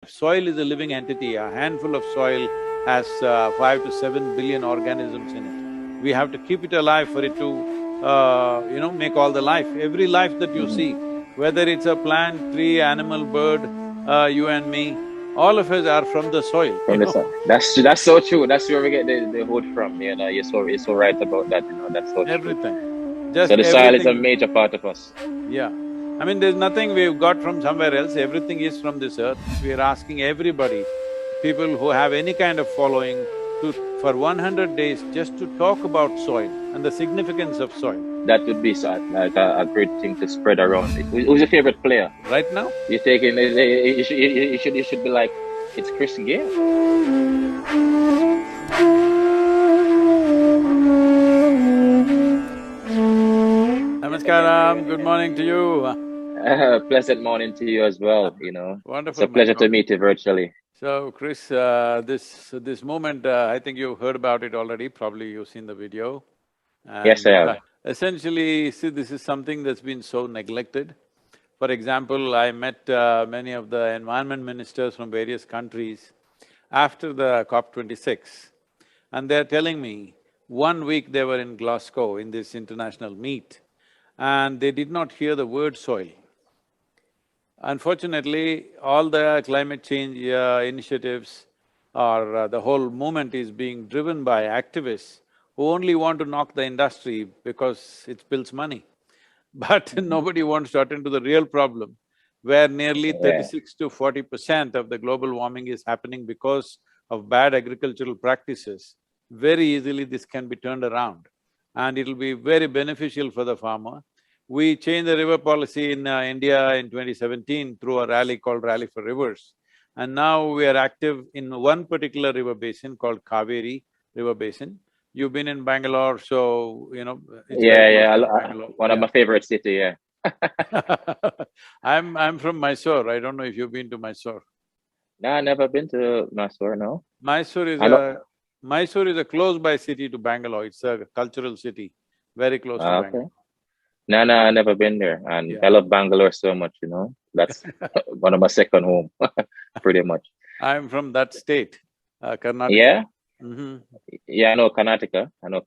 Soil is a living entity. A handful of soil has 5 to 7 billion organisms in it. We have to keep it alive for it to, make all the life. Every life that you see, whether it's a plant, tree, animal, bird, you and me, all of us are from the soil, From the sun. That's so true. That's where we get the wood from. You're so right about that. That's so true. Everything. So Just the soil is a everything. major part of us. Yeah. I mean, there's nothing we've got from somewhere else, everything is from this earth. We are asking everybody, people who have any kind of following, to… for 100 days just to talk about soil and the significance of soil. That would be like a great thing to spread around. Who's your favorite player? Right now? You're taking… you should be like, it's Chris Gayle. Namaskaram, good morning to you. Pleasant morning to you as well, Wonderful. It's a pleasure to meet you virtually. So, Chris, this moment, I think you've heard about it already, probably you've seen the video. Yes, I have. Essentially, see, this is something that's been so neglected. For example, I met many of the environment ministers from various countries after the COP26, and they're telling me, 1 week they were in Glasgow in this international meet, and they did not hear the word soil. Unfortunately, all the climate change initiatives or the whole movement is being driven by activists who only want to knock the industry because it spills money. But nobody wants to attend to the real problem, where nearly 36 to 40% of the global warming is happening because of bad agricultural practices. Very easily this can be turned around and it'll be very beneficial for the farmer. We changed the river policy in India in 2017 through a rally called Rally for Rivers. And now we are active in one particular river basin called Kaveri River Basin. You've been in Bangalore, so it's one of my favorite city, yeah. I'm from Mysore. I don't know if you've been to Mysore. No, I've never been to Mysore, no. Mysore is a close-by city to Bangalore. It's a cultural city, very close to Bangalore. No, I've never been there, and I love Bangalore so much, That's one of my second home, pretty much. I'm from that state, Karnataka. Yeah? Yeah, I know Karnataka. I know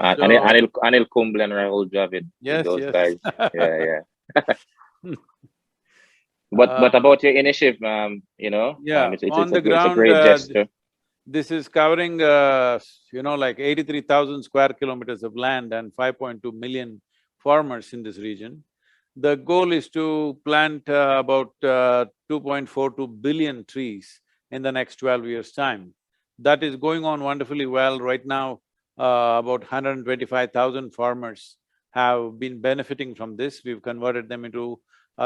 Anil Kumble and Rahul Dravid. Yes, those guys. Yeah. But about your initiative, it's on the ground, it's a great gesture. This is covering, like 83,000 square kilometers of land and 5.2 million farmers in this region. The goal is to plant about 2.42 billion trees in the next 12 years' time. That is going on wonderfully well. Right now, about 125,000 farmers have been benefiting from this. We've converted them into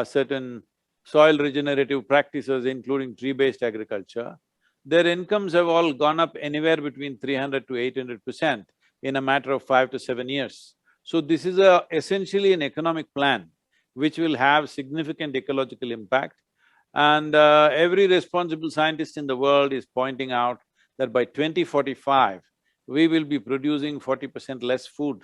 certain soil regenerative practices, including tree-based agriculture. Their incomes have all gone up anywhere between 300 to 800% in a matter of 5 to 7 years. So this is essentially an economic plan which will have significant ecological impact. And every responsible scientist in the world is pointing out that by 2045, we will be producing 40% less food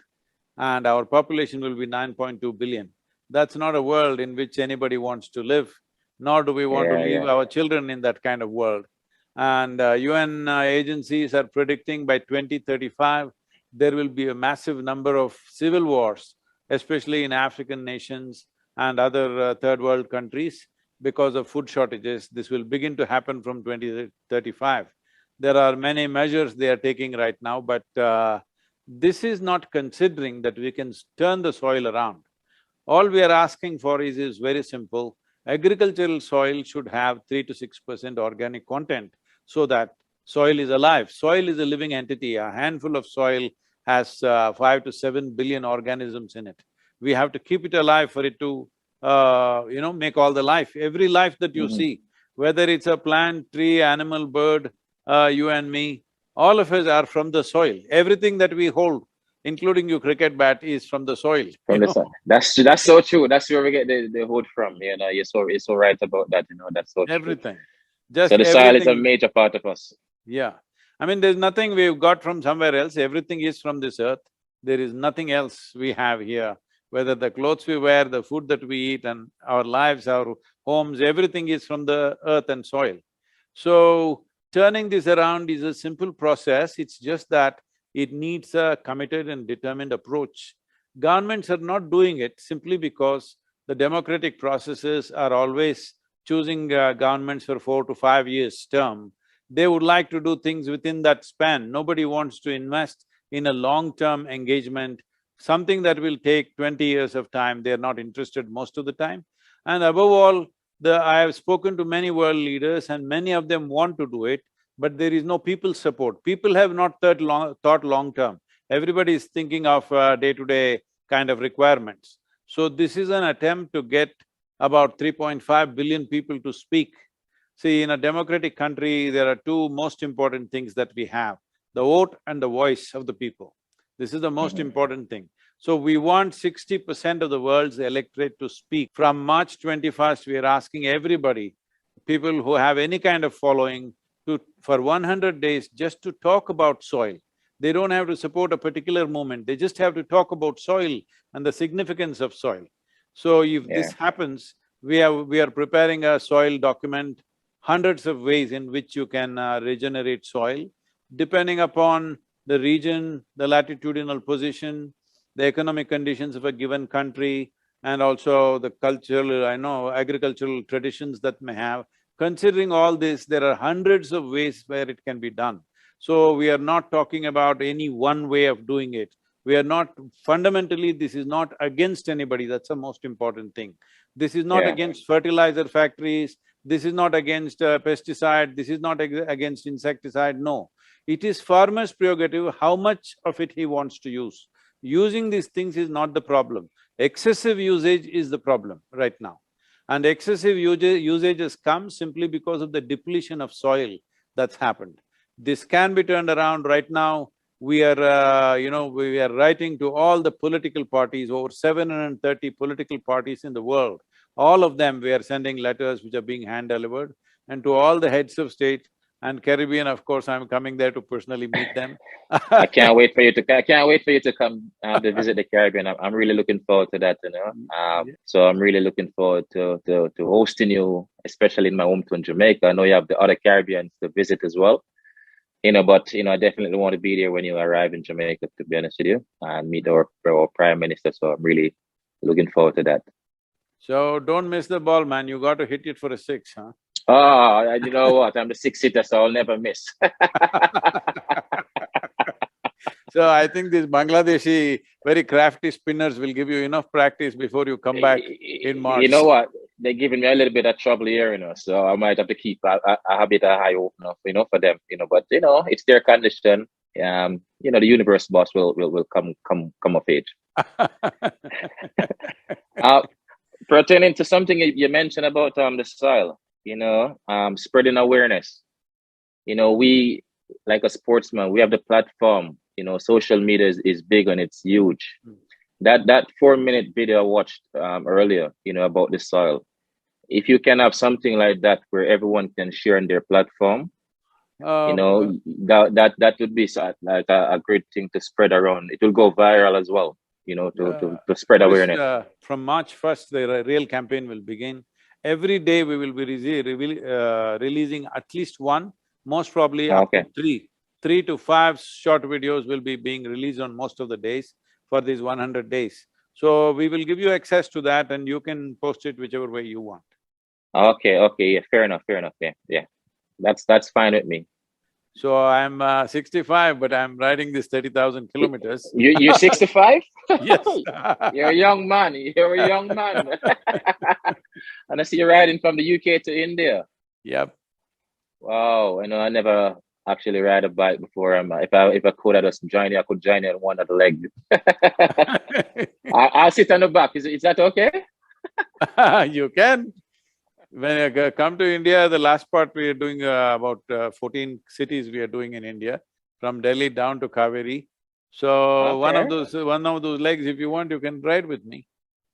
and our population will be 9.2 billion. That's not a world in which anybody wants to live, nor do we want to leave our children in that kind of world. And UN agencies are predicting by 2035, there will be a massive number of civil wars, especially in African nations and other third world countries, because of food shortages. This will begin to happen from 2035. There are many measures they are taking right now, but this is not considering that we can turn the soil around. All we are asking for is very simple. Agricultural soil should have 3 to 6% organic content so that soil is alive. Soil is a living entity. A handful of soil has 5 to 7 billion organisms in it. We have to keep it alive for it to, make all the life. Every life that you see, whether it's a plant, tree, animal, bird, you and me, all of us are from the soil. Everything that we hold, including your cricket bat, is from the soil. From the soil. That's so true. That's where we get the wood from. You're so right about that. That's so true. Everything. So the soil is a major part of us. Yeah. I mean, there's nothing we've got from somewhere else. Everything is from this earth. There is nothing else we have here. Whether the clothes we wear, the food that we eat, and our lives, our homes, everything is from the earth and soil. So, turning this around is a simple process, it's just that it needs a committed and determined approach. Governments are not doing it simply because the democratic processes are always choosing governments for 4 to 5 years term. They would like to do things within that span. Nobody wants to invest in a long-term engagement, something that will take 20 years of time, they're not interested most of the time. And above all, I have spoken to many world leaders and many of them want to do it, but there is no people support. People have not thought long-term. Everybody is thinking of day-to-day kind of requirements. So this is an attempt to get about 3.5 billion people to speak. See, in a democratic country, there are two most important things that we have, the vote and the voice of the people. This is the most important thing. So we want 60% of the world's electorate to speak. From March 21st, we are asking everybody, people who have any kind of following, for 100 days just to talk about soil. They don't have to support a particular movement, they just have to talk about soil and the significance of soil. So if this happens, we are preparing a soil document, hundreds of ways in which you can regenerate soil, depending upon the region, the latitudinal position, the economic conditions of a given country, and also the cultural, agricultural traditions that may have. Considering all this, there are hundreds of ways where it can be done. So we are not talking about any one way of doing it. We are not… fundamentally, this is not against anybody, that's the most important thing. This is not against fertilizer factories, this is not against pesticide, this is not against insecticide, no. It is farmer's prerogative how much of it he wants to use. Using these things is not the problem. Excessive usage is the problem right now. And excessive usage has come simply because of the depletion of soil that's happened. This can be turned around right now. We are, we are writing to all the political parties, over 730 political parties in the world. All of them, we are sending letters which are being hand-delivered, and to all the heads of state and Caribbean, of course, I'm coming there to personally meet them. I can't wait for you to come to visit the Caribbean. I'm really looking forward to that, So I'm really looking forward to hosting you, especially in my hometown, Jamaica. I know you have the other Caribbeans to visit as well. But I definitely want to be there when you arrive in Jamaica, to be honest with you, and meet our Prime Minister. So I'm really looking forward to that. So don't miss the ball, man. You got to hit it for a six, huh? Oh, you know what? I'm the six-hitter, so I'll never miss. So I think these Bangladeshi, very crafty spinners will give you enough practice before you come back in March. You know what? They're giving me a little bit of trouble here, so I might have to keep a bit of high opener, for them, but it's their condition. The universe boss will come of age. Pertaining to something you mentioned about the soil, spreading awareness. We, like a sportsman, we have the platform. Social media is big and it's huge. That 4-minute video I watched earlier, about the soil. If you can have something like that where everyone can share on their platform, that would be like a great thing to spread around. It will go viral as well, to spread awareness. From March 1st, the real campaign will begin. Every day we will be releasing at least one, most probably up to three. 3 to 5 short videos will be being released on most of the days for these 100 days. So we will give you access to that and you can post it whichever way you want. Okay, yeah, fair enough, yeah. That's fine with me. So I'm 65, but I'm riding this 30,000 kilometers. You're 65? Yes. You're a young man, And I see you're riding from the UK to India. Yep. Wow, I never actually ride a bike before. If I could, I could join you on one of the legs. I'll sit on the back. Is that okay? You can. When you come to India, the last part we are doing about 14 cities we are doing in India, from Delhi down to Kaveri. So one of those legs, if you want, you can ride with me.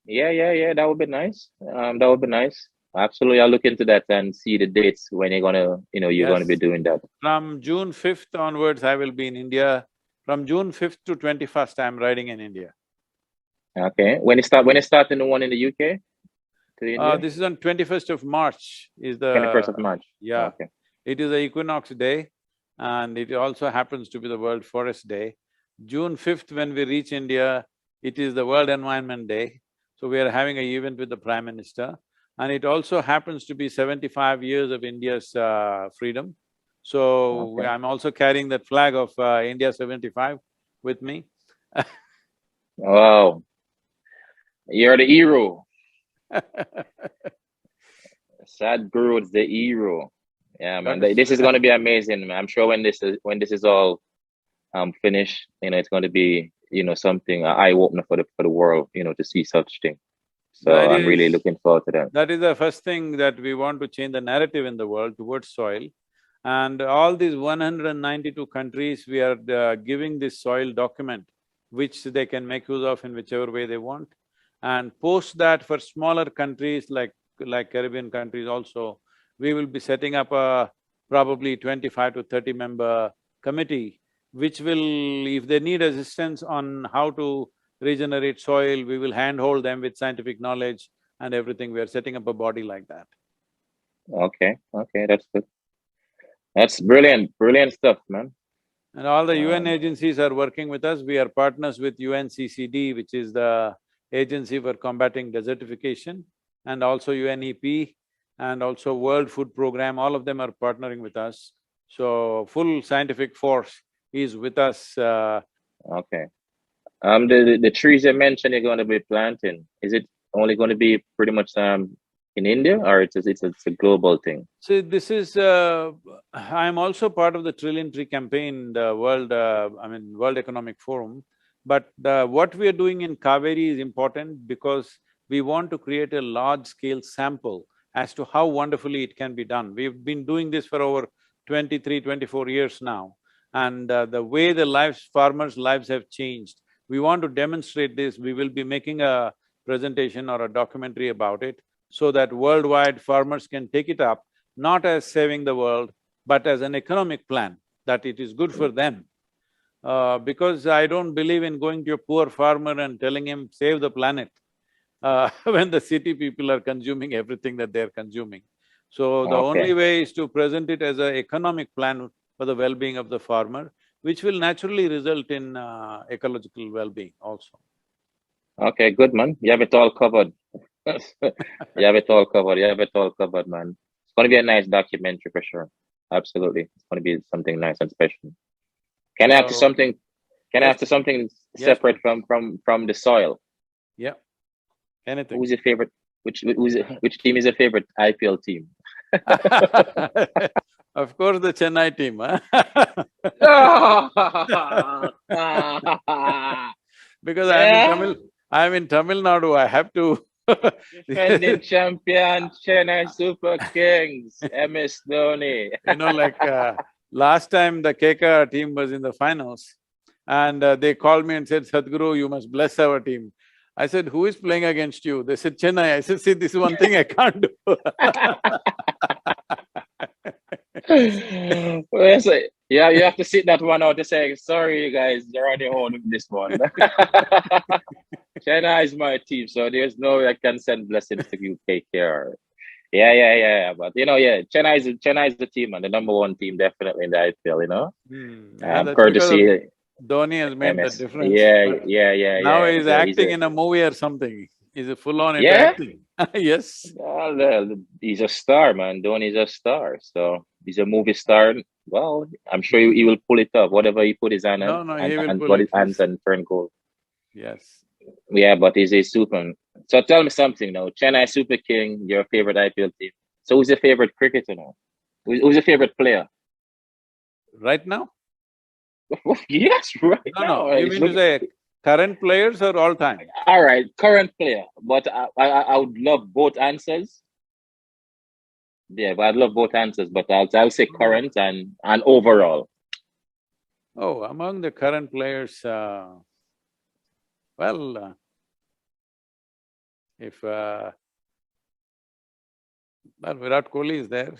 Yeah. That would be nice. That would be nice. Absolutely, I'll look into that and see the dates when you're gonna, you're gonna be doing that. From June 5th onwards, I will be in India. From June 5th to 21st, I'm riding in India. Okay. When you starting the one in the UK? to India? This is on 21st of March is 21st the… of March. Yeah. Okay. It is the equinox day and it also happens to be the World Forest Day. June 5th, when we reach India, it is the World Environment Day. So we are having an event with the Prime Minister. And it also happens to be 75 years of India's freedom. So Okay. I'm also carrying that flag of India 75 with me. Wow. You're the hero. Sadhguru is the hero. Yeah, man. This is gonna be amazing, man. I'm sure when this is all finished, it's gonna be, something eye opener for the world, to see such thing. So I'm really looking forward to that. That is the first thing that we want to change the narrative in the world towards soil. And all these 192 countries, we are giving this soil document, which they can make use of in whichever way they want. And post that for smaller countries like Caribbean countries also, we will be setting up a probably 25 to 30 member committee, which will, if they need assistance on how to regenerate soil, we will handhold them with scientific knowledge and everything. We are setting up a body like that. Okay, that's good. That's brilliant stuff, man. And all the UN agencies are working with us. We are partners with UNCCD, which is the Agency for Combating Desertification, and also UNEP, and also World Food Program, all of them are partnering with us. So, full scientific force is with us. Okay. The trees you mentioned you're going to be planting, is it only going to be pretty much in India, or it's a global thing? See, this is… I'm also part of the Trillion Tree campaign, the World Economic Forum. But what we are doing in Kaveri is important because we want to create a large-scale sample as to how wonderfully it can be done. We've been doing this for over 23, 24 years now. And the way the farmers' lives have changed, we want to demonstrate this. We will be making a presentation or a documentary about it so that worldwide farmers can take it up, not as saving the world, but as an economic plan, that it is good for them. Because I don't believe in going to a poor farmer and telling him, save the planet, when the city people are consuming everything that they're consuming. So the only way is to present it as an economic plan for the well-being of the farmer, which will naturally result in ecological well-being also. Okay, good, man. You have it all covered. You have it all covered, man. It's gonna be a nice documentary for sure. Absolutely. It's gonna be something nice and special. Can I ask you something? Can I ask you something separate from the soil? Yeah. Anything. Who's your favorite? Which team is your favorite IPL team? Of course, the Chennai team, huh? Because I'm in Tamil Nadu, I have to… Defending champion, Chennai Super Kings, MS Dhoni. Last time the KK team was in the finals and they called me and said, Sadhguru, you must bless our team. I said, who is playing against you? They said, Chennai. I said, see, this is one thing I can't do. Well, so, yeah, you have to sit that one out to say, sorry, you guys, you're on your own with this one. Chennai is my team, so there's no way I can send blessings to you, KK. Yeah. But Chennai is the team, and the #1 team definitely in the IPL. Courtesy Dhoni has made the difference. Yeah. Now he's acting in a movie or something. He's full-on into acting. Yes. Well, he's a star, man. Dhoni's a star. So he's a movie star. Well, I'm sure he will pull it up. Whatever he put his hand and put his hands and turn gold. Yes. Yeah, but he's a super. So tell me something now. Chennai Super King, your favorite IPL team. So who's your favorite cricketer now? Who's your favorite player? Right now? Yes, right now. No. You mean to say current players or all time? All right, current player. But I would love both answers. Yeah, but I'd love both answers. But I'll say current and overall. Oh, among the current players, if Virat Kohli is there.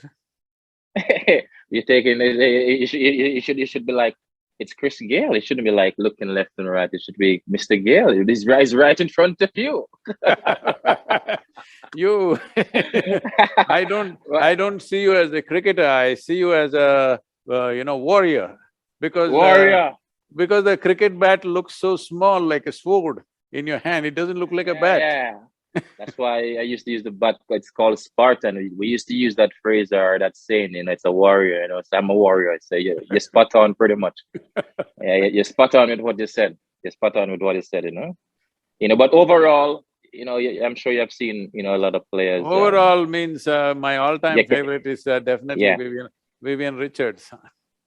You're taking it should be like, it's Chris Gayle. It shouldn't be like looking left and right. It should be Mr. Gayle. He's right in front of you. You What? I don't see you as a cricketer, I see you as a, warrior. Because, Warrior. the cricket bat looks so small, like a sword in your hand, it doesn't look like a Yeah, bat. yeah. That's why I used to use the bat. It's called Spartan. We used to use that phrase or that saying. It's a warrior. So I'm a warrior. I say you're spot on, pretty much. Yeah, you're spot on with what you said. You're spot on with what you said. But overall, I'm sure you have seen a lot of players. Overall means, my Yeah, all-time favorite is definitely yeah, Vivian Richards.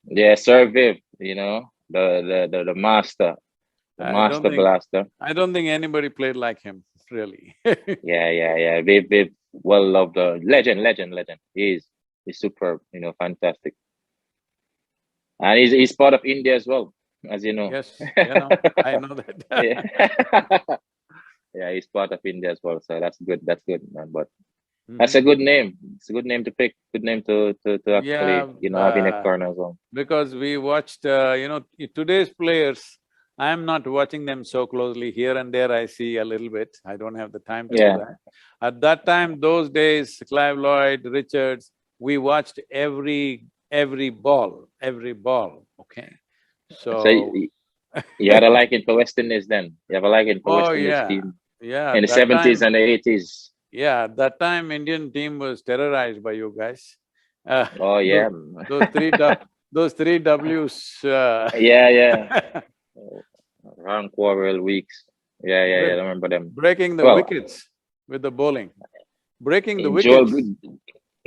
yeah. Sir Viv. The master, the I don't master think blaster. I don't think anybody played like him, really. Yeah, yeah, yeah. Viv, well loved, legend, legend, legend. He's superb. Fantastic. And he's part of India as well, as you know. Yes, I know Yeah. that. Yeah, he's part of India as well. So that's good. That's good, man. But that's a Mhm. good name. It's a good name to pick. Good name to actually, Yeah, have in a corner as well. because we watched, today's players, I'm not watching them so closely. Here and there I see a little bit, I don't have the time to do Yeah. that. At that time, those days, Clive Lloyd, Richards, we watched every ball, okay? So So, you had a liking for West Indies then. You have a liking for oh West Indies yeah, team yeah, in at the that 70s time, and the 80s. that time Indian team was terrorized by you guys. Oh Those, yeah. those three those three W's, Yeah, yeah. Round quarrel weeks. Yeah, yeah, yeah. I remember them. breaking the Well, wickets with the bowling, breaking the Joel wickets.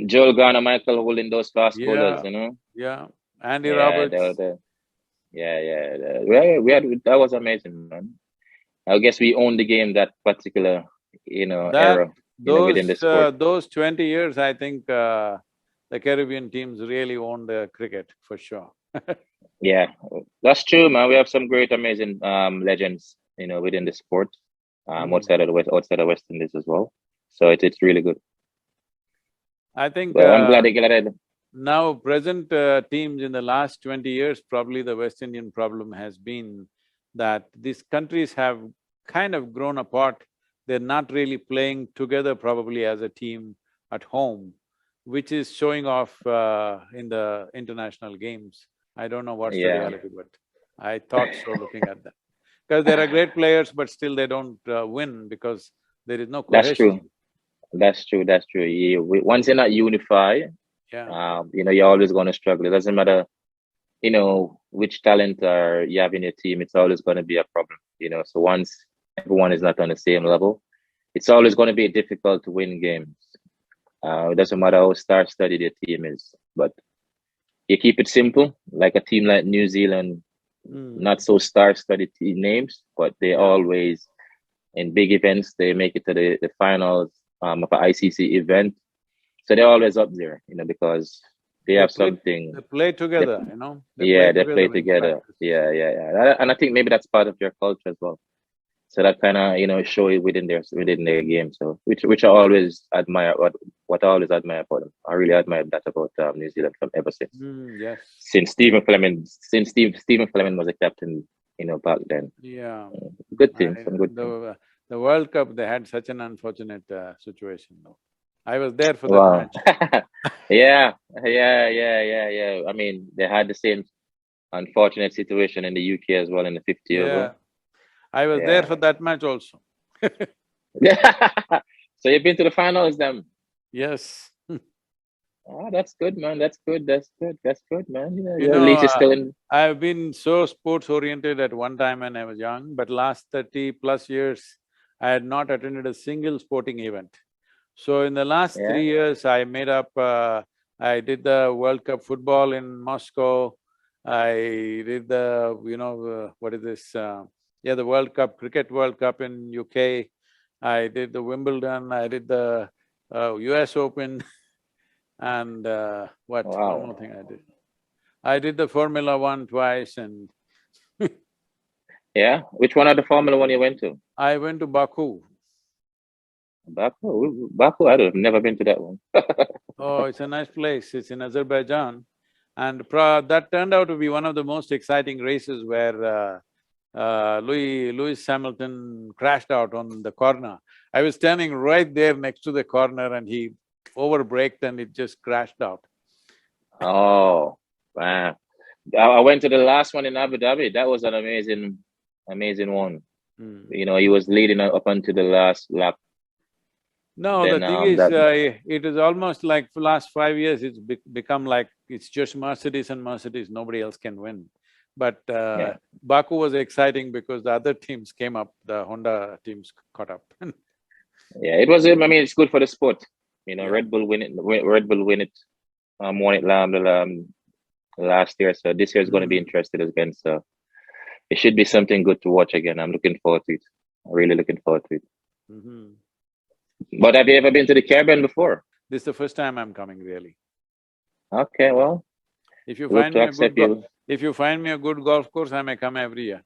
Joel Garner, Michael holding those fast bowlers, Yeah, yeah. Andy Yeah, Roberts. yeah, yeah. We had that was amazing, man. I guess we owned the game that particular, That era, within the sport. those 20 years, I think, the Caribbean teams really owned the cricket for sure. Yeah, that's true, man. We have some great, amazing legends, within the sport, Mm. outside of West Indies as well. So it's really good. I think, Well, I'm glad they get it. now present, teams in the last 20 years, probably the West Indian problem has been that these countries have kind of grown apart. They're not really playing together probably as a team at home, which is showing off, in the international games. I don't know what's the Yeah, reality, but I thought so looking at that. Because there are great players, but still they don't, win because there is no that's true. cohesion. That's true. That's true. Once you're not unified, Yeah. you're always going to struggle. It doesn't matter, which talent you have in your team. It's always going to be a problem. So once everyone is not on the same level, it's always going to be difficult to win games. It doesn't matter how star-studded your team is, but you keep it simple, like a team like New Zealand, not Mm. so star-studded team names, but they Yeah. always, in big events, they make it to the finals of an ICC event. So they're always up there, because they They have play something. they play They, together, they play yeah, they play together in together. practice. Yeah, yeah, yeah. And I think maybe that's part of their culture as well. So that kind of show it within their game. So which I always admire. What I always admire about them. I really admire that about New Zealand from ever since. Yes. Since Stephen Fleming was a captain, back then. Yeah. Good I things, some good things. the World Cup, they had such an unfortunate, situation though. I was there for that Wow. match. Yeah, yeah, yeah, yeah, yeah. I mean, they had the same unfortunate situation in the UK as well in the 50 as Yeah. well. I was there Yeah. for that match also. So you've been to the finals then? Yes. Oh, that's good, man. That's good. That's good. That's good, man. You At know, least it's still in. I've been so sports oriented at one time when I was young, but last 30+ years, I had not attended a single sporting event. So in the last Yeah. 3 years, I made up, I did the World Cup football in Moscow. I did the, what is this, the World Cup, Cricket World Cup in UK. I did the Wimbledon, I did the, US Open and, one Wow. more thing I did. I did the Formula One twice and Yeah. Which one of the Formula One you went to? I went to Baku. Baku. Baku. I've never been to that one. Oh, it's a nice place, it's in Azerbaijan. And that turned out to be one of the most exciting races where, Lewis Hamilton crashed out on the corner. I was standing right there next to the corner and he overbraked and it just crashed out. Oh, wow. I went to the last one in Abu Dhabi. That was an amazing one. You know, he was leading up until the last lap. No, Then, the thing is, it is almost like for last 5 years, it's become like it's just Mercedes and Mercedes, nobody else can win. But yeah. Baku was exciting because the other teams came up, the Honda teams caught up. Yeah, it was. I mean, it's good for the sport. You know, Yeah. Red Bull won it. Won it last year. So this year is going to be interesting again. So it should be something good to watch again. I'm looking forward to it. I'm really looking forward to it. But have you ever been to the Caribbean before? This is the first time I'm coming, really. Okay, well, If you look find to me a accept good you. if you find me a good golf course, I may come every year.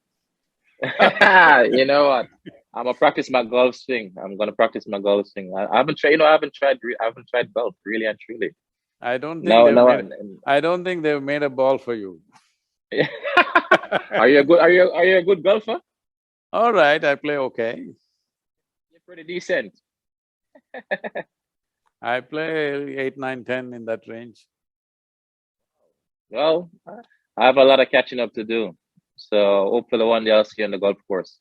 You know what? I'm gonna practice my golf swing. I'm gonna practice my golf swing. I haven't tried. You know, I haven't tried golf really and truly. I don't think No, they've no. made, I don't think they've made a ball for you. Are you a good golfer? All right, I play okay. You're pretty decent. I play 8, 9, 10 in that range. Well, I have a lot of catching up to do. So hopefully one day I'll see you on the golf course.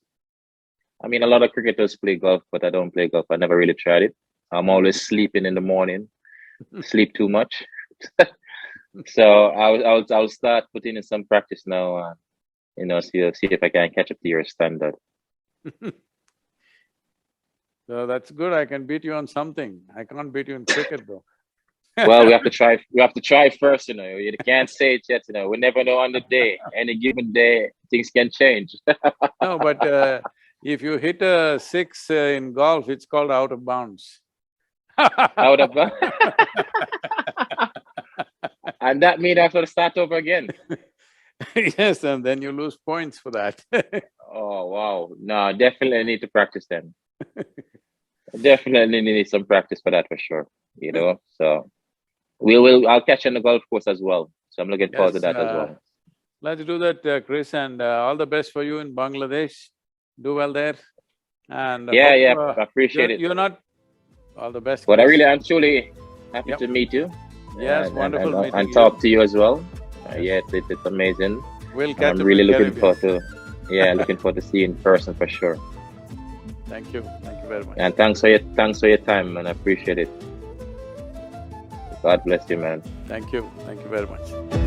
I mean, a lot of cricketers play golf, but I don't play golf. I never really tried it. I'm always sleeping in the morning, sleep too much. So I'll start putting in some practice now. You know, see if I can catch up to your standard. So that's good. I can beat you on something. I can't beat you in cricket, though. Well, we have to try. We have to try first. You know, you can't say it yet. You know, we never know on the day. Any given day, things can change. No, but if you hit a 6 in golf, it's called out of bounds. Out of and that means I have to start over again. Yes, and then you lose points for that. Oh wow! No, definitely need to practice then. Definitely need some practice for that for sure. You know, so I'll catch you on the golf course as well. So I'm looking forward to that as well. Let's do that, Chris, and all the best for you in Bangladesh. Do well there, and yeah, I appreciate it. You're not all the best. But Chris. I'm truly happy to meet you. Yes, wonderful meeting and you. talk to you as well. Yes, it's amazing. We'll catch I'm up really in looking Caribbean. forward to looking forward to see you in person for sure. Thank you very much. And thanks for your time, man. I appreciate it. God bless you, man. Thank you very much.